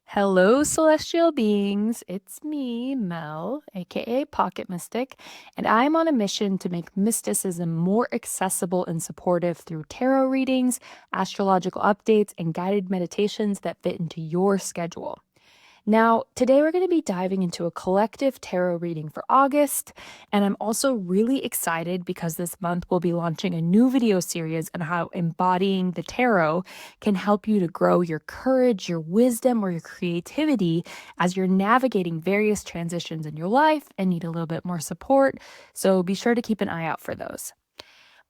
Hello, celestial beings. It's me, Mel, aka Pocket Mystic, and I'm on a mission to make mysticism more accessible and supportive through tarot readings, astrological updates, and guided meditations that fit into your schedule. Now, today we're going to be diving into a collective tarot reading for August, and I'm also really excited because this month we'll be launching a new video series on how embodying the tarot can help you to grow your courage, your wisdom, or your creativity as you're navigating various transitions in your life and need a little bit more support. So be sure to keep an eye out for those.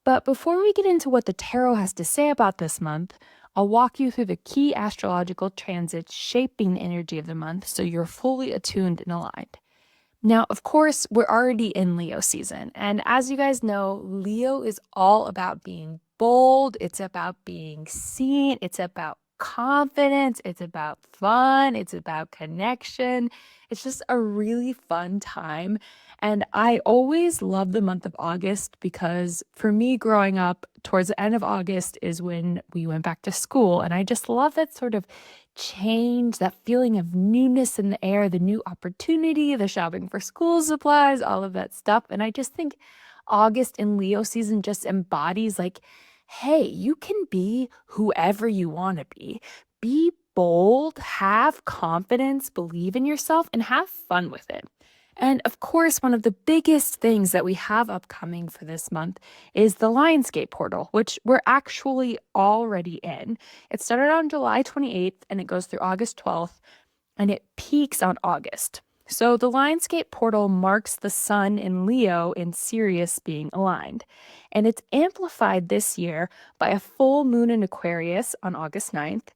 But before we get into what the tarot has to say about this month, I'll walk you through the key astrological transits shaping the energy of the month so you're fully attuned and aligned. Now, of course, we're already in Leo season. And as you guys know, Leo is all about being bold, it's about being seen, it's about confidence, it's about fun, it's about connection. It's just a really fun time. And I always love the month of August because for me, growing up, towards the end of August is when we went back to school. And I just love that sort of change, that feeling of newness in the air, the new opportunity, the shopping for school supplies, all of that stuff. And I just think August in Leo season just embodies like, hey, you can be whoever you want to be. Be bold, have confidence, believe in yourself, and have fun with it. And of course, one of the biggest things that we have upcoming for this month is the Lionsgate portal, which we're actually already in. It started on July 28th and it goes through August 12th and it peaks on August. So the Lionsgate portal marks the sun in Leo and Sirius being aligned. And it's amplified this year by a full moon in Aquarius on August 9th.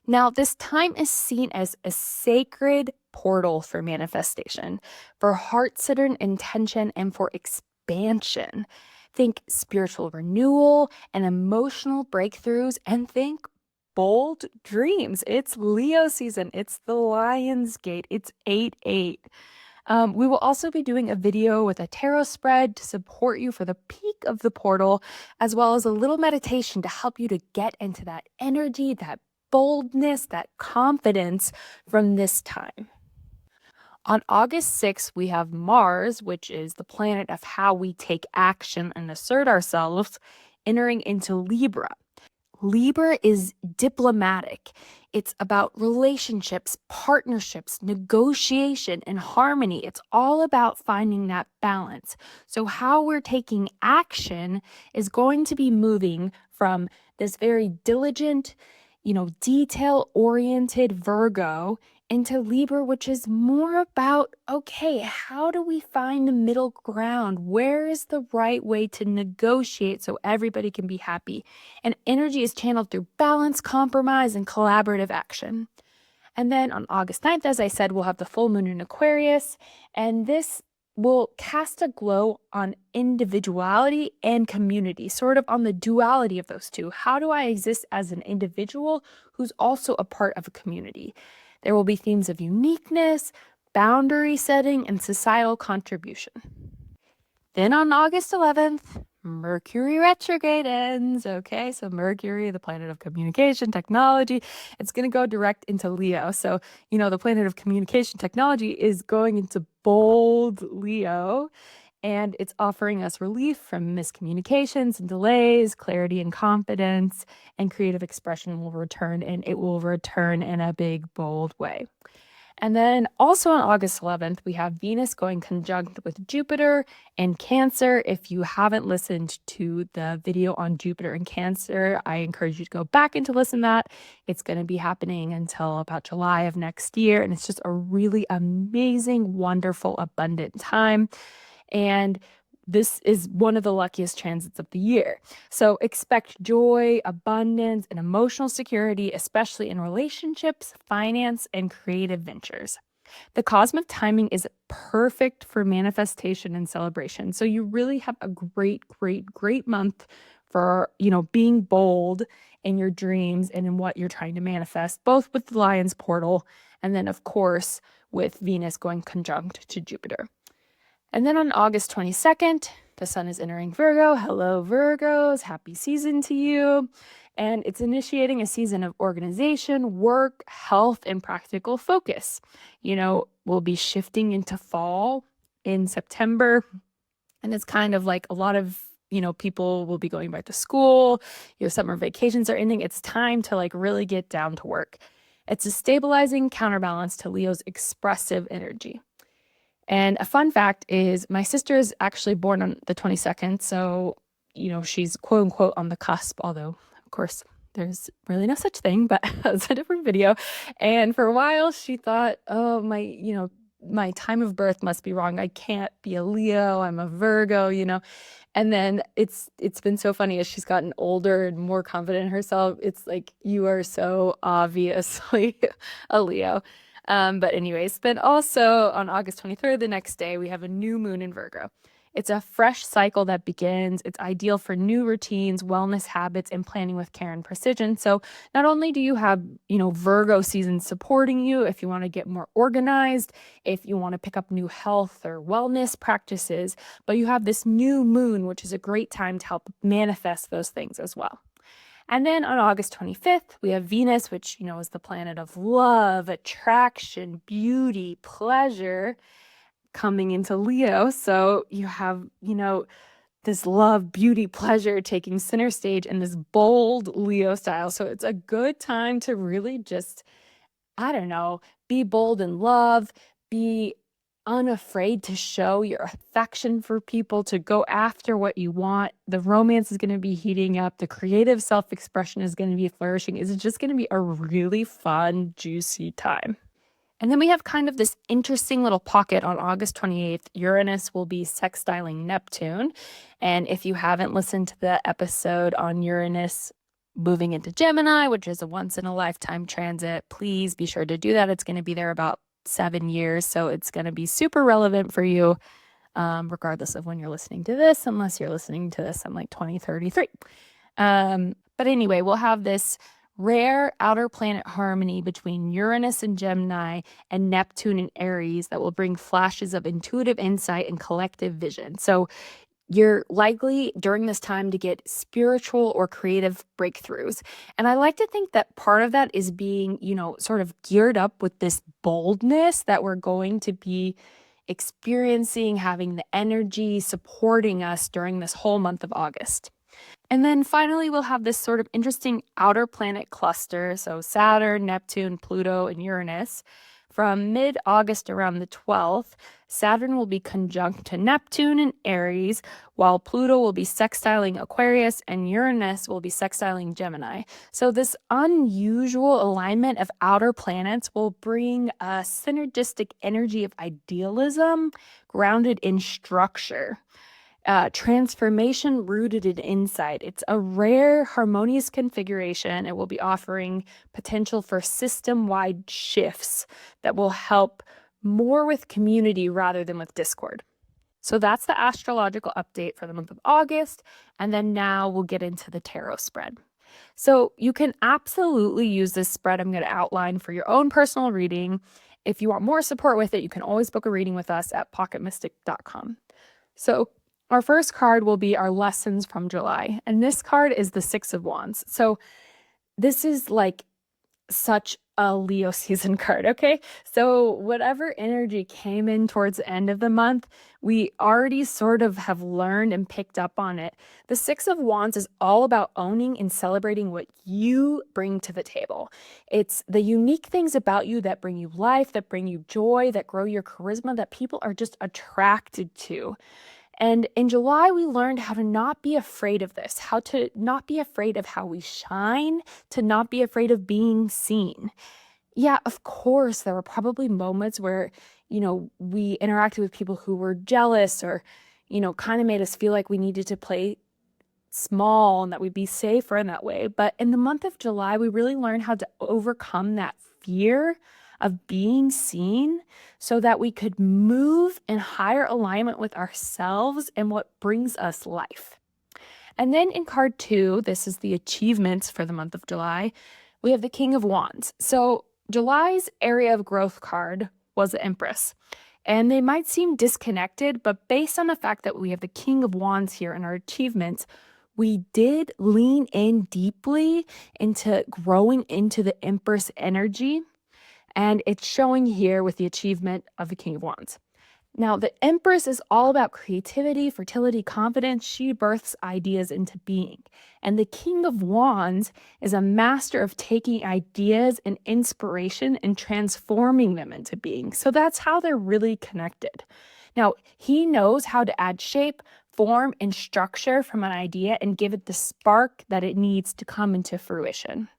Now, this time is seen as a sacred portal for manifestation, for heart-centered intention, and for expansion. Think spiritual renewal and emotional breakthroughs, and think bold dreams. It's Leo season. It's the Lion's Gate. It's 8/8. We will also be doing a video with a tarot spread to support you for the peak of the portal, as well as a little meditation to help you to get into that energy, that boldness, that confidence from this time. On August 6th, we have Mars, which is the planet of how we take action and assert ourselves, entering into Libra. Libra is diplomatic. It's about relationships, partnerships, negotiation, and harmony. It's all about finding that balance. So, how we're taking action is going to be moving from this very diligent, detail oriented Virgo into Libra, which is more about, okay, how do we find the middle ground? Where is the right way to negotiate so everybody can be happy? And energy is channeled through balance, compromise, and collaborative action. And then on August 9th, as I said, we'll have the full moon in Aquarius, and this will cast a glow on individuality and community, sort of on the duality of those two. How do I exist as an individual who's also a part of a community? There will be themes of uniqueness, boundary setting, and societal contribution. Then on August 11th, Mercury retrograde ends. Okay, so Mercury, the planet of communication, technology, it's going to go direct into Leo. So, the planet of communication, technology is going into bold Leo, and it's offering us relief from miscommunications and delays, clarity and confidence, and creative expression will return, and it will return in a big, bold way. And then also on August 11th, we have Venus going conjunct with Jupiter and Cancer. If you haven't listened to the video on Jupiter and Cancer, I encourage you to go back and to listen to that. It's going to be happening until about July of next year. And it's just a really amazing, wonderful, abundant time. And this is one of the luckiest transits of the year. So expect joy, abundance, and emotional security, especially in relationships, finance, and creative ventures. The cosmic timing is perfect for manifestation and celebration. So you really have a great, great, great month for, being bold in your dreams and in what you're trying to manifest, both with the Lion's portal and then, of course, with Venus going conjunct to Jupiter. And then on August 22nd, the sun is entering Virgo. Hello, Virgos. Happy season to you. And it's initiating a season of organization, work, health, and practical focus. We'll be shifting into fall in September. And it's kind of like a lot of, people will be going back to school. Summer vacations are ending. It's time to like really get down to work. It's a stabilizing counterbalance to Leo's expressive energy. And a fun fact is my sister is actually born on the 22nd. So, she's quote unquote on the cusp, although, of course, there's really no such thing, but that's a different video. And for a while, she thought, oh, my time of birth must be wrong. I can't be a Leo. I'm a Virgo. And then it's been so funny as she's gotten older and more confident in herself. It's like, you are so obviously a Leo. But anyways, then also on August 23rd, the next day, we have a new moon in Virgo. It's a fresh cycle that begins. It's ideal for new routines, wellness habits, and planning with care and precision. So not only do you have, Virgo season supporting you if you want to get more organized, if you want to pick up new health or wellness practices, but you have this new moon, which is a great time to help manifest those things as well. And then on August 25th, we have Venus, which, is the planet of love, attraction, beauty, pleasure, coming into Leo. So you have, this love, beauty, pleasure taking center stage in this bold Leo style. So it's a good time to really just, I don't know, be bold in love, be unafraid to show your affection for people, to go after what you want. The romance is going to be heating up. The creative self-expression is going to be flourishing. It's just going to be a really fun, juicy time. And then we have kind of this interesting little pocket on August 28th. Uranus will be sextiling Neptune. And if you haven't listened to the episode on Uranus moving into Gemini, which is a once-in-a-lifetime transit, please be sure to do that. It's going to be there about 7 years, so it's going to be super relevant for you, regardless of when you're listening to this, unless you're listening to this in like 2033. But anyway, we'll have this rare outer planet harmony between Uranus and Gemini and Neptune and Aries that will bring flashes of intuitive insight and collective vision. So you're likely during this time to get spiritual or creative breakthroughs. And I like to think that part of that is being, sort of geared up with this boldness that we're going to be experiencing, having the energy supporting us during this whole month of August. And then finally, we'll have this sort of interesting outer planet cluster. So Saturn, Neptune, Pluto, and Uranus. From mid-August around the 12th, Saturn will be conjunct to Neptune in Aries, while Pluto will be sextiling Aquarius and Uranus will be sextiling Gemini. So this unusual alignment of outer planets will bring a synergistic energy of idealism grounded in structure. Transformation rooted in insight. It's a rare, harmonious configuration. It will be offering potential for system-wide shifts that will help more with community rather than with discord. So that's the astrological update for the month of August. And then now we'll get into the tarot spread. So you can absolutely use this spread I'm going to outline for your own personal reading. If you want more support with it, you can always book a reading with us at pocketmystic.com. So our first card will be our lessons from July, and this card is the Six of Wands. So this is like such a Leo season card, okay? So whatever energy came in towards the end of the month, we already sort of have learned and picked up on it. The Six of Wands is all about owning and celebrating what you bring to the table. It's the unique things about you that bring you life, that bring you joy, that grow your charisma, that people are just attracted to. And in July, we learned how to not be afraid of this, how to not be afraid of how we shine, to not be afraid of being seen. Yeah, of course, there were probably moments where, we interacted with people who were jealous or, kind of made us feel like we needed to play small and that we'd be safer in that way. But in the month of July, we really learned how to overcome that fear of being seen so that we could move in higher alignment with ourselves and what brings us life. And then in card 2, this is the achievements for the month of July, we have the King of Wands. So July's area of growth card was the Empress. And they might seem disconnected, but based on the fact that we have the King of Wands here in our achievements, we did lean in deeply into growing into the Empress energy. And it's showing here with the achievement of the King of Wands. Now, the Empress is all about creativity, fertility, confidence. She births ideas into being. And the King of Wands is a master of taking ideas and inspiration and transforming them into being. So that's how they're really connected. Now, he knows how to add shape, form, and structure from an idea and give it the spark that it needs to come into fruition.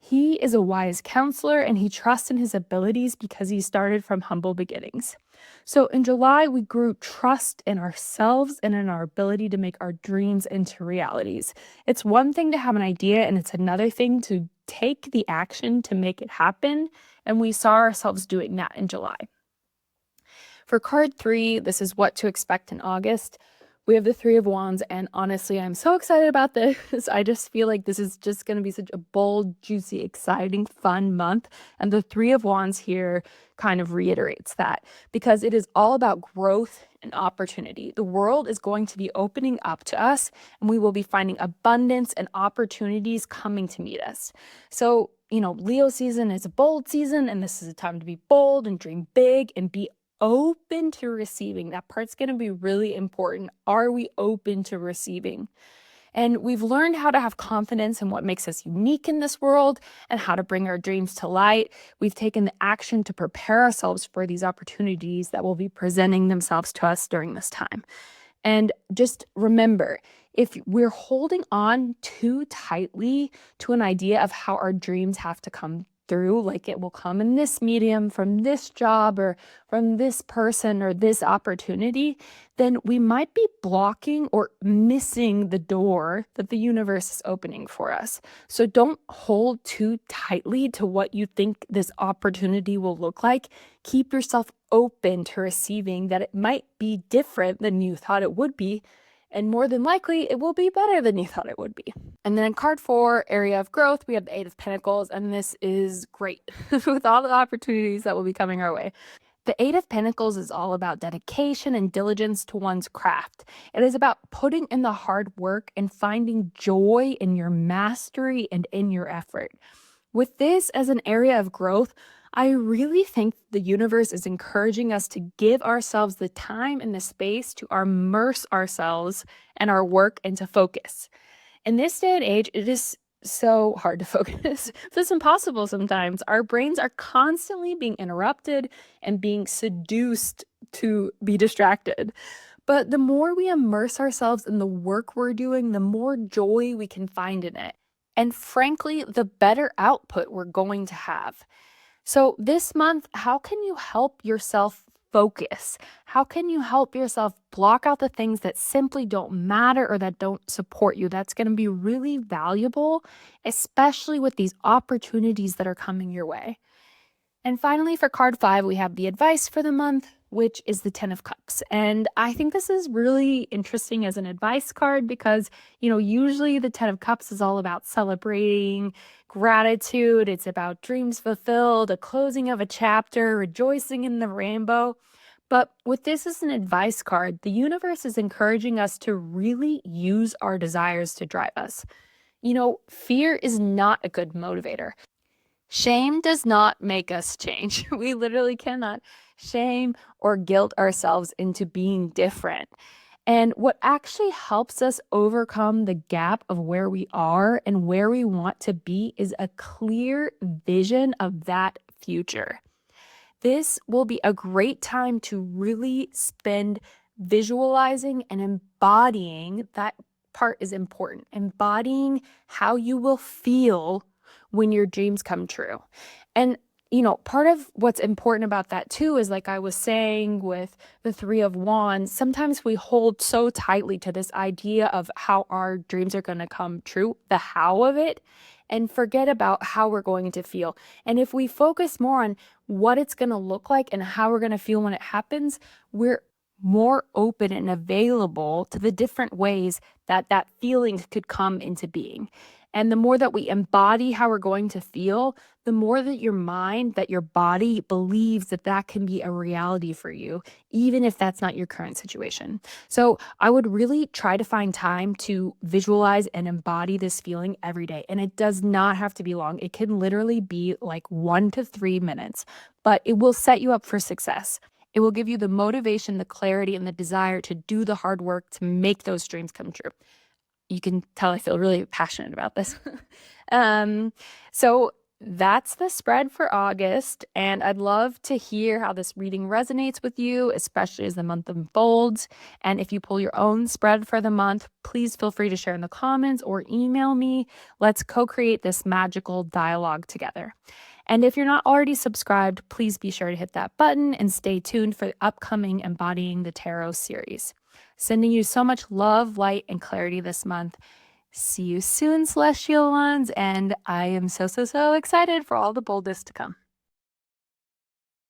He is a wise counselor and he trusts in his abilities because he started from humble beginnings. So in July, we grew trust in ourselves and in our ability to make our dreams into realities. It's one thing to have an idea, and it's another thing to take the action to make it happen. And we saw ourselves doing that in July. For card 3, this is what to expect in August. We have the Three of Wands, and honestly, I'm so excited about this. I just feel like this is just going to be such a bold, juicy, exciting, fun month. And the Three of Wands here kind of reiterates that because it is all about growth and opportunity. The world is going to be opening up to us, and we will be finding abundance and opportunities coming to meet us. So, Leo season is a bold season, and this is a time to be bold and dream big and be open to receiving. That part's going to be really important. Are we open to receiving? And we've learned how to have confidence in what makes us unique in this world and how to bring our dreams to light. We've taken the action to prepare ourselves for these opportunities that will be presenting themselves to us during this time. And just remember, if we're holding on too tightly to an idea of how our dreams have to come through, like it will come in this medium, from this job, or from this person, or this opportunity, then we might be blocking or missing the door that the universe is opening for us. So don't hold too tightly to what you think this opportunity will look like. Keep yourself open to receiving that it might be different than you thought it would be. And more than likely, it will be better than you thought it would be. And then in card 4, area of growth, we have the Eight of Pentacles, and this is great with all the opportunities that will be coming our way. The Eight of Pentacles is all about dedication and diligence to one's craft. It is about putting in the hard work and finding joy in your mastery and in your effort. With this as an area of growth, I really think the universe is encouraging us to give ourselves the time and the space to immerse ourselves and our work into focus. In this day and age, it is so hard to focus. It's impossible sometimes. Our brains are constantly being interrupted and being seduced to be distracted. But the more we immerse ourselves in the work we're doing, the more joy we can find in it. And frankly, the better output we're going to have. So this month, how can you help yourself focus? How can you help yourself block out the things that simply don't matter or that don't support you? That's going to be really valuable, especially with these opportunities that are coming your way. And finally, for card 5, we have the advice for the month, which is the Ten of Cups. And I think this is really interesting as an advice card because, usually the Ten of Cups is all about celebrating gratitude. It's about dreams fulfilled, a closing of a chapter, rejoicing in the rainbow. But with this as an advice card, the universe is encouraging us to really use our desires to drive us. Fear is not a good motivator. Shame does not make us change. We literally cannot shame or guilt ourselves into being different. And what actually helps us overcome the gap of where we are and where we want to be is a clear vision of that future. This will be a great time to really spend visualizing and embodying. That part is important. Embodying how you will feel when your dreams come true. And part of what's important about that too is, like I was saying with the Three of Wands, sometimes we hold so tightly to this idea of how our dreams are going to come true, the how of it, and forget about how we're going to feel. And if we focus more on what it's going to look like and how we're going to feel when it happens, we're more open and available to the different ways that feeling could come into being. And the more that we embody how we're going to feel, the more that your mind, that your body believes that that can be a reality for you, even if that's not your current situation. So I would really try to find time to visualize and embody this feeling every day. And it does not have to be long. It can literally be like 1 to 3 minutes, but it will set you up for success. It will give you the motivation, the clarity, and the desire to do the hard work to make those dreams come true. You can tell I feel really passionate about this. um, so that's the spread for August. And I'd love to hear how this reading resonates with you, especially as the month unfolds. And if you pull your own spread for the month, please feel free to share in the comments or email me. Let's co create this magical dialogue together. And if you're not already subscribed, please be sure to hit that button and stay tuned for the upcoming Embodying the Tarot series. Sending you so much love, light, and clarity this month. See you soon, Celestial Ones, and I am so excited for all the boldness to come.